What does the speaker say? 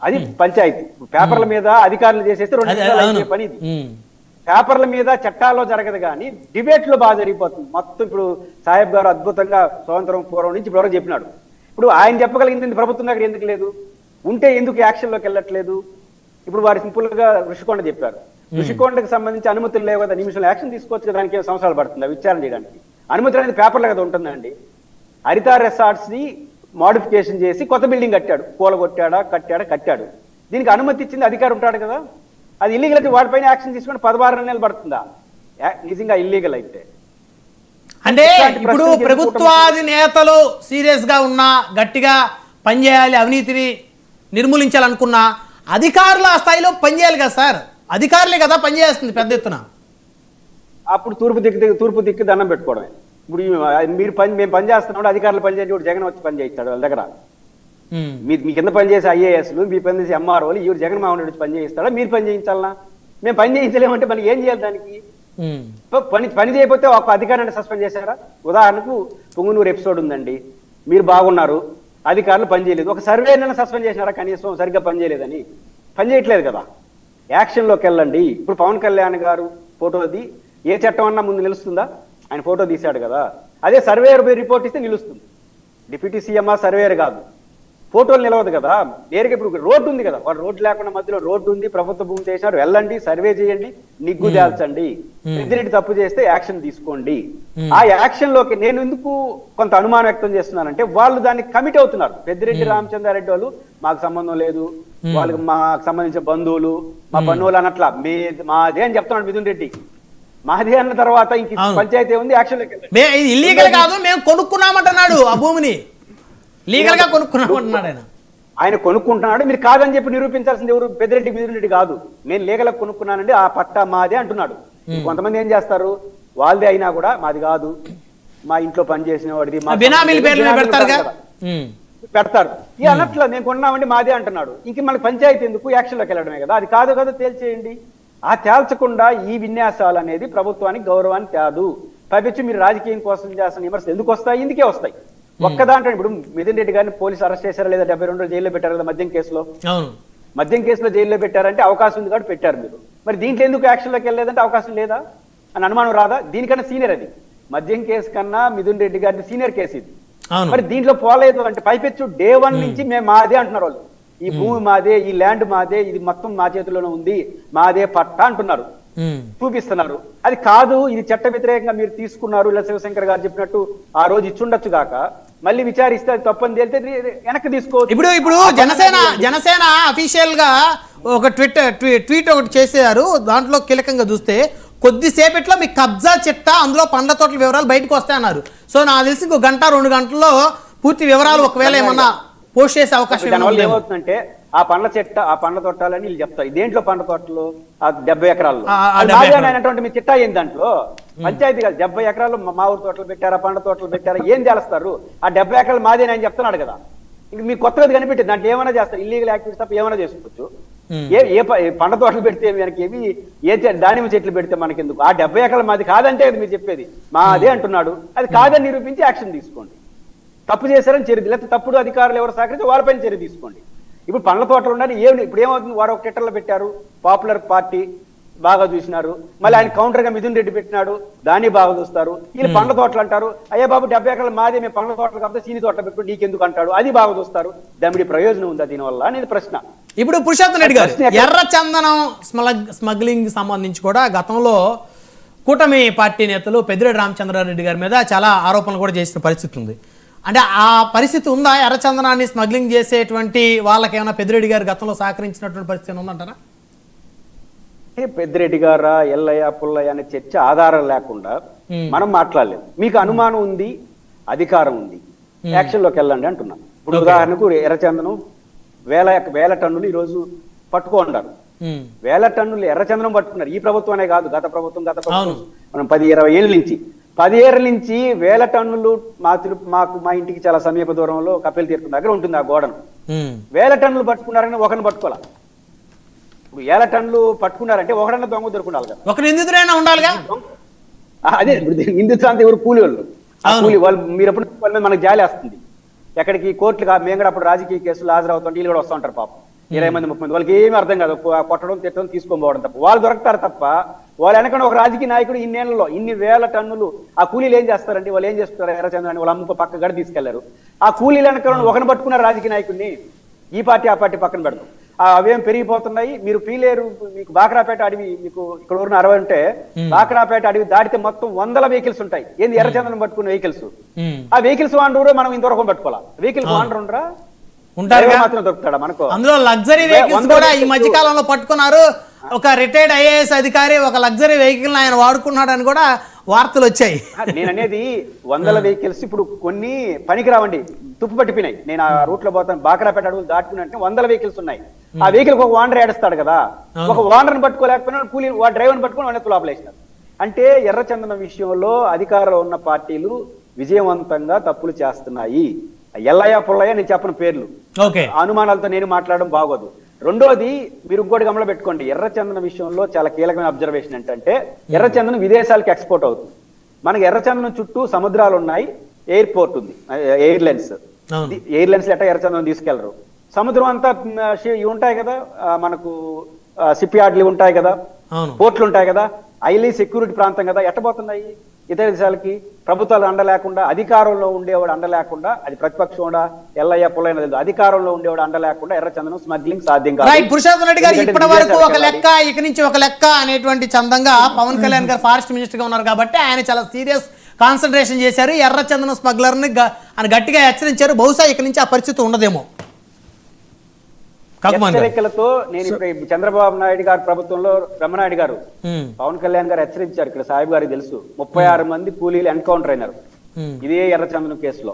అది పంచాయతీ. పేపర్ల మీద అధికారులు చేసేస్తే 2 నిమిషాలు అయిపోయే పని ఇది. పేపర్ల మీద చట్టాల్లో జరగదు కానీ డిబేట్ లో బాగా జరిగిపోతుంది మొత్తం. ఇప్పుడు సాహెబ్ గారు అద్భుతంగా స్వతంత్రం పూర్వం నుంచి ఇప్పుడు ఎవరో చెప్పినాడు. ఇప్పుడు ఆయన చెప్పగలిగింది ప్రభుత్వం దగ్గర ఎందుకు లేదు, ఉంటే ఎందుకు యాక్షన్లోకి వెళ్ళట్లేదు? ఇప్పుడు వారు సింపుల్ గా ఋషికొండ చెప్పారు. ఋషికొండకి సంబంధించి అనుమతులు లేవు కదా, నిమిషంలో యాక్షన్ తీసుకోవచ్చు కదా, దానికి సంవత్సరాలు పడుతుంది విచారణ చేయడానికి. అనుమతులు అనేది పేపర్లో కదా ఉంటుందండి. హరిత రిసార్ట్స్ ని మోడిఫికేషన్ చేసి కొత్త బిల్డింగ్ కట్టాడు, కట్టాడు. దీనికి అనుమతి ఇచ్చింది అధికారి ఉంటాడు కదా, అది ఇల్లీగల్ అయితే వాడిపైన యాక్షన్ తీసుకుని 16 నెలలు పడుతుందా నిజంగా ఇల్లీగల్ అయితే? అంటే ఇప్పుడు ప్రభుత్వాది నేతలు సీరియస్ గా ఉన్నా, గట్టిగా పనిచేయాలి, అవినీతిని నిర్మూలించాలనుకున్నా అధికారులు ఆ స్థాయిలో పనిచేయాలి కదా సార్. అధికారులే కదా పనిచేస్తుంది పెద్ద ఎత్తున. అప్పుడు తూర్పు దిక్కు దండం పెట్టుకోవడమే. ఇప్పుడు మేము పని చేస్తున్నాం, అధికారులు పని చేసి జగన్ వచ్చి పని చేయిస్తాడు వాళ్ళ దగ్గర. మీ కింద పనిచేసే ఐఏఎస్లు, మీ పని చేసే ఎంఆర్ఓలు ఇవి జగన్మోహన్ రెడ్డి పని చేయిస్తాడా, మీరు పని చేయించాలనా? మేము పని చేయించలేమంటే మనకి ఏం చేయాలి? దానికి పని చేయకపోతే ఒక అధికారాన్ని సస్పెండ్ చేశారా? ఉదాహరణకు పుంగనూరు ఎపిసోడ్ ఉందండి, మీరు బాగున్నారు, అధికారులు పని చేయలేదు, ఒక సర్వేనైనా సస్పెండ్ చేసినారా? కనీసం సరిగ్గా పని చేయలేదని. పని చేయట్లేదు కదా, యాక్షన్లోకి వెళ్ళండి. ఇప్పుడు పవన్ కళ్యాణ్ గారు ఫోటోది ఏ చట్టం అన్నా ముందు నిలుస్తుందా? ఆయన ఫోటో తీశాడు కదా, అదే సర్వేయర్ రిపోర్ట్ ఇస్తే నిలుస్తుంది. డిప్యూటీ సీఎం సర్వేయర్ కాదు, ఫోటోలు నిలవదు కదా. నేరుగా ఇప్పుడు రోడ్డు ఉంది కదా, వాడు రోడ్డు లేకుండా మధ్యలో రోడ్డు ఉంది, ప్రభుత్వ భూమి చేసినారు, వెళ్ళండి, సర్వే చేయండి, నిగ్గు తేల్చండి. పెద్దిరెడ్డి తప్పు చేస్తే యాక్షన్ తీసుకోండి. ఆ యాక్షన్ లోకి నేను ఎందుకు కొంత అనుమానం వ్యక్తం చేస్తున్నానంటే, వాళ్ళు దానికి కమిట్ అవుతున్నారు. పెద్దిరెడ్డి రామచంద్రారెడ్డి వాళ్ళు మాకు సంబంధం లేదు, వాళ్ళకి మాకు సంబంధించిన బంధువులు, మా పన్నులు అన్నట్లా మాదే అని చెప్తున్నాడు మిథున్ రెడ్డి. మాదే అన్న తర్వాత ఇంక పంచాయతీ ఉంది, యాక్షన్ లోకి ఇల్లీగల్ కాదు, మేము కొనుక్కున్నామంటున్నాడు ఆ భూమిని, లీగల్ గా కొనుక్కున్నామంటున్నాడు ఆయన కొనుక్కుంటున్నాడు. మీరు కాదని చెప్పి నిరూపించాల్సింది ఎవరు? పెద్దిరెడ్డి మిథున్ రెడ్డి కాదు, నేను లీగల్ గా కొనుక్కున్నానండి, ఆ పట్టా మాదే అంటున్నాడు. కొంతమంది ఏం చేస్తారు, వాళ్ళదే అయినా కూడా మాది కాదు, మా ఇంట్లో పని చేసిన వాడిది పెడతారు. ఈ అన్నట్లు నేను కొన్నామండి మాదే అంటున్నాడు. ఇంక మనకి పంచాయతీ ఎందుకు, యాక్షన్ లోకి వెళ్ళడమే కదా. అది కాదు కదా తేల్చేయండి. ఆ తేల్చకుండా ఈ విన్యాసాలు అనేది ప్రభుత్వానికి గౌరవాన్ని తేదు. పైపెచ్చి మీరు రాజకీయం కోసం చేస్తున్న విమర్శలు ఎందుకు వస్తాయి? ఇందుకే వస్తాయి. ఒక్కదాంట్లో ఇప్పుడు మిథున్ రెడ్డి గారిని పోలీసు అరెస్ట్ చేశారా లేదా? 72 రోజులు జైల్లో పెట్టారు కదా మద్యం కేసులో జైల్లో పెట్టారంటే అవకాశం ఉంది కాబట్టి పెట్టారు మీరు. మరి దీంట్లో ఎందుకు యాక్షన్లోకి వెళ్ళలేదంటే అవకాశం లేదా అని అనుమానం రాదా? దీనికన్నా సీనియర్ అది, మద్యం కేసు కన్నా మిథున్ రెడ్డి గారిని సీనియర్ కేసు ఇది. మరి దీంట్లో పోలేదు అంటే పైపెచ్చు డే 1 నుంచి మేము మాదే అంటున్నారు వాళ్ళు. ఈ భూమి మాదే, ఈ ల్యాండ్ మాదే, ఇది మొత్తం మా చేతిలోనే ఉంది, మాదే పట్టా అంటున్నారు, చూపిస్తున్నారు. అది కాదు, ఇది చట్ట వ్యతిరేకంగా మీరు తీసుకున్నారు, ఇలా శివశంకర్ గారు చెప్పినట్టు ఆ రోజు ఇచ్చుండొచ్చు కాక మళ్ళీ విచారిస్తే అది తప్పని తేలితే వెనక్కి తీసుకోవచ్చు. ఇప్పుడు జనసేన అఫీషియల్ గా ఒక ట్వీట్ ఒకటి చేశారు. దాంట్లో కీలకంగా చూస్తే కొద్దిసేపట్లో మీ కబ్జా చిట్టా, అందులో పండ్ల తోటల వివరాలు బయటకు వస్తాయన్నారు. సో నాకు తెలిసి 1 గంట 2 గంటల్లో పూర్తి వివరాలు ఒకవేళ ఏమన్నా పోస్ట్ చేసే అవకాశం ఏమవుతుందంటే, ఆ పండ్ల తోటాలని వీళ్ళు చెప్తారు. దేంట్లో పండ్ల తోటలు? 70 ఎకరాల్లో అయినటువంటి మీ చిట్టా ఏంది? దాంట్లో పంచాయతీ కాదు, 70 ఎకరాలు మా ఊరు తోటలు పెట్టారా, పండ్ల తోటలు పెట్టారా, ఏం చేస్తారు? ఆ 70 ఎకరాలు మాదే అని చెప్తున్నాడు కదా. ఇంక మీకు కొత్తగా కనిపెట్టింది, దాంట్లో ఏమైనా చేస్తారు, ఇల్లీగల్ యాక్టివిటీస్ తప్ప ఏమైనా చేసుకోవచ్చు. ఏ పండ్ల తోటలు పెడితే మనకి ఏమి, దానిమ్మ చెట్లు పెడితే మనకి ఎందుకు? ఆ 70 ఎకరాలు మాది కాదంటే మీరు చెప్పేది మాదే అంటున్నాడు. అది కాదని నిరూపించి యాక్షన్ తీసుకోండి. తప్పు చేశారని చర్య, లేకపోతే తప్పుడు అధికారులు ఎవరు సహకరిస్తే వాళ్ళపైన చర్య తీసుకోండి. ఇప్పుడు పండ్ల తోటలు ఉండాలి, ఇప్పుడు ఏమవుతుంది? వారు ఒక ట్విట్టర్లో పెట్టారు, పాపులర్ పార్టీ బాగా చూసినారు, మళ్ళీ ఆయన కౌంటర్ గా మిథున్ రెడ్డి పెట్టినాడు, దాన్ని బాగా చూస్తారు. వీళ్ళు పండ్ల తోటలు అంటారు, అయ్యా బాబు 70 ఎకరాలు మాదే, మేము పండ్ల తోటలు కాబట్టి సీని తోటలు పెట్టుకుని నీకెందుకు అంటాడు, అది బాగా చూస్తారు. దాని ప్రయోజనం ఉందా దీనివల్ల అనేది ప్రశ్న. ఇప్పుడు పురుషోత్తం రెడ్డి గారు, ఎర్ర చందనం స్మగ్లింగ్ సంబంధించి కూడా గతంలో కూటమి పార్టీ నేతలు పెద్దిరెడ్డి రామచంద్రారెడ్డి గారి మీద చాలా ఆరోపణలు కూడా చేసిన పరిస్థితి ఉంది. అంటే ఆ పరిస్థితి ఉందా? ఎర్రచందనాన్ని స్మగ్లింగ్ చేసేటువంటి వాళ్ళకి ఏమైనా పెద్దిరెడ్డి గారు గతంలో సహకరించినటువంటి పరిస్థితి ఉందంటారా? పెద్దిరెడ్డి గారా, ఎల్లయ్య పుల్లయ్య అనే చర్చ ఆధారం లేకుండా మనం మాట్లాడలేము. మీకు అనుమానం ఉంది, అధికారం ఉంది, యాక్షన్ లోకి వెళ్ళండి అంటున్నాం. ఇప్పుడు ఉదాహరణకు ఎర్రచందనం వేల టన్నులు ఈ రోజు పట్టుకున్నారు. 1000 టన్నులు ఎర్రచందనం పట్టుకున్నారు. ఈ ప్రభుత్వమే కాదు, గత ప్రభుత్వం మనం 10-20 ఏళ్ళ నుంచి 10 ఏళ్ల నుంచి 1000 టన్నులు మా ఇంటికి చాలా సమీప దూరంలో కపిల్ తీర్థం దగ్గర ఉంటుంది. ఆ గోడను 1000 టన్నులు పట్టుకున్నారని ఒకరిని పట్టుకోవాలి. ఇప్పుడు 1000 టన్నులు పట్టుకున్నారంటే ఒకడన్నా దొంగ దొరుకున్నారు కదా, ఒక నిందితుడైనా ఉండాలిగా. అదే నిందితులు అంతా ఎవరు? కూలి వాళ్ళు. మీరు ఎప్పుడు మనకు జాలి వస్తుంది. ఎక్కడికి కోర్టులు మేము కూడా అప్పుడు రాజకీయ కేసులు హాజరవుతుంటే వీళ్ళు కూడా వస్తూ ఉంటారు పాపం. 20 మంది 30 మంది, వాళ్ళకి ఏమీ అర్థం కాదు, కొట్టడం తిట్టడం తీసుకొని పోవడం తప్ప. వాళ్ళు దొరుకుతారు తప్ప వాళ్ళు వెనకనే ఒక రాజకీయ నాయకుడు ఇన్నేళ్లలో ఇన్ని వేల టన్నులు ఆ కూలీలు ఏం చేస్తారండి? వాళ్ళు ఏం చేస్తారు? ఎర్రచందనాన్ని వాళ్ళ అమ్ముకో పక్క గడి తీసుకెళ్లారు. ఆ కూలీలు వెనక ఒకరిని పట్టుకున్నారు రాజకీయ నాయకుడిని, ఈ పార్టీ ఆ పార్టీ పక్కన పెడతాం. అవేం పెరిగిపోతున్నాయి. మీరు పీలేరు, మీకు బాక్రాపేట అడవి, మీకు ఇక్కడ ఉన్న 60 ఉంటే బాక్రాపేట అడవి దాటితే మొత్తం 100 వెహికల్స్ ఉంటాయి. ఏంది ఎర్రచందనం పట్టుకున్న వెహికల్స్. ఆ వెహికల్స్ వాండరు మనం ఇంతవరకు పట్టుకోవాలి. వెహికల్ వాండర్ ఉండరా? ఉంటారు మాత్రం దొరుకుతాడా మనకు? అందులో లగ్జరీ వెహికల్స్ కూడా ఈ మధ్య కాలంలో పట్టుకున్నారు. ఒక రిటైర్డ్ ఐఏఎస్ అధికారి ఒక లగ్జరీ వెహికల్ ఆయన వాడుకున్నాడని కూడా వార్తలు వచ్చాయి. నేను అనేది 100 వెహికల్స్ ఇప్పుడు కొన్ని పనికిరావండి, తుప్పు పట్టిపోయినాయి. నేను ఆ రూట్ లో పోతాను, బాక్రాపేట అడుగులు దాటుకున్నట్టు 100 వెహికల్స్ ఉన్నాయి. ఆ వెహికల్ ఒక వాండర్ ఏడుస్తాడు కదా, ఒక వాండర్ని పట్టుకోలేకపోయినా కూలీ డ్రైవర్ని పట్టుకుని వాళ్ళ లోపలేసినారు. అంటే ఎర్రచందనం విషయంలో అధికారంలో ఉన్న పార్టీలు విజయవంతంగా తప్పులు చేస్తున్నాయి. ఎల్లయ్య పుల్లయ్య నేను చెప్పని పేర్లు, అనుమానాలతో నేను మాట్లాడడం బాగోదు. రెండోది, మీరు ఇంకోటి గమనిలో పెట్టుకోండి, ఎర్రచందనం విషయంలో చాలా కీలకమైన అబ్జర్వేషన్ ఏంటంటే ఎర్రచందనం విదేశాలకు ఎక్స్పోర్ట్ అవుతుంది. మనకి ఎర్రచందనం చుట్టూ సముద్రాలు ఉన్నాయి, ఎయిర్పోర్ట్ ఉంది, ఎయిర్లైన్స్ ఎట్లా ఎర్రచందనం తీసుకెళ్లరు? సముద్రం అంతా ఇవి ఉంటాయి కదా, మనకు షిప్ యార్డ్లు ఉంటాయి కదా, పోర్ట్లు ఉంటాయి కదా, హైలీ సెక్యూరిటీ ప్రాంతం కదా, ఎట్టబోతున్నాయి ఇతర దేశాలకి? ప్రభుత్వాలు అండ లేకుండా, అధికారంలో ఉండేవాడు అండ లేకుండా, అది ప్రతిపక్షం ఎల్లయ్య పుల్లైన లేదు, అధికారంలో ఉండేవాడు అండ లేకుండా ఎర్రచందనం స్మగ్లింగ్ సాధ్యం కాదు. పురుషోత్తమ్ రెడ్డి గారు ఇప్పటి వరకు ఒక లెక్క, ఇక నుంచి ఒక లెక్క అనేటువంటి చందంగా పవన్ కళ్యాణ్ గారు ఫారెస్ట్ మినిస్టర్ గా ఉన్నారు కాబట్టి ఆయన చాలా సీరియస్ కాన్సన్ట్రేషన్ చేశారు. ఎర్రచందనం స్మగ్లర్ ని ఆయన గట్టిగా హెచ్చరించారు. బహుశా ఇక నుంచి ఆ పరిస్థితి ఉండదేమో. హెచ్చరికలతో నేను ఇప్పుడు చంద్రబాబు నాయుడు గారి ప్రభుత్వంలో బ్రహ్మనాయుడు గారు, పవన్ కళ్యాణ్ గారు హెచ్చరించారు. ఇక్కడ సాహిబ్ గారికి తెలుసు, 36 మంది కూలీలు ఎన్కౌంటర్ అయినారు ఇదే ఎర్రచందనం కేసులో.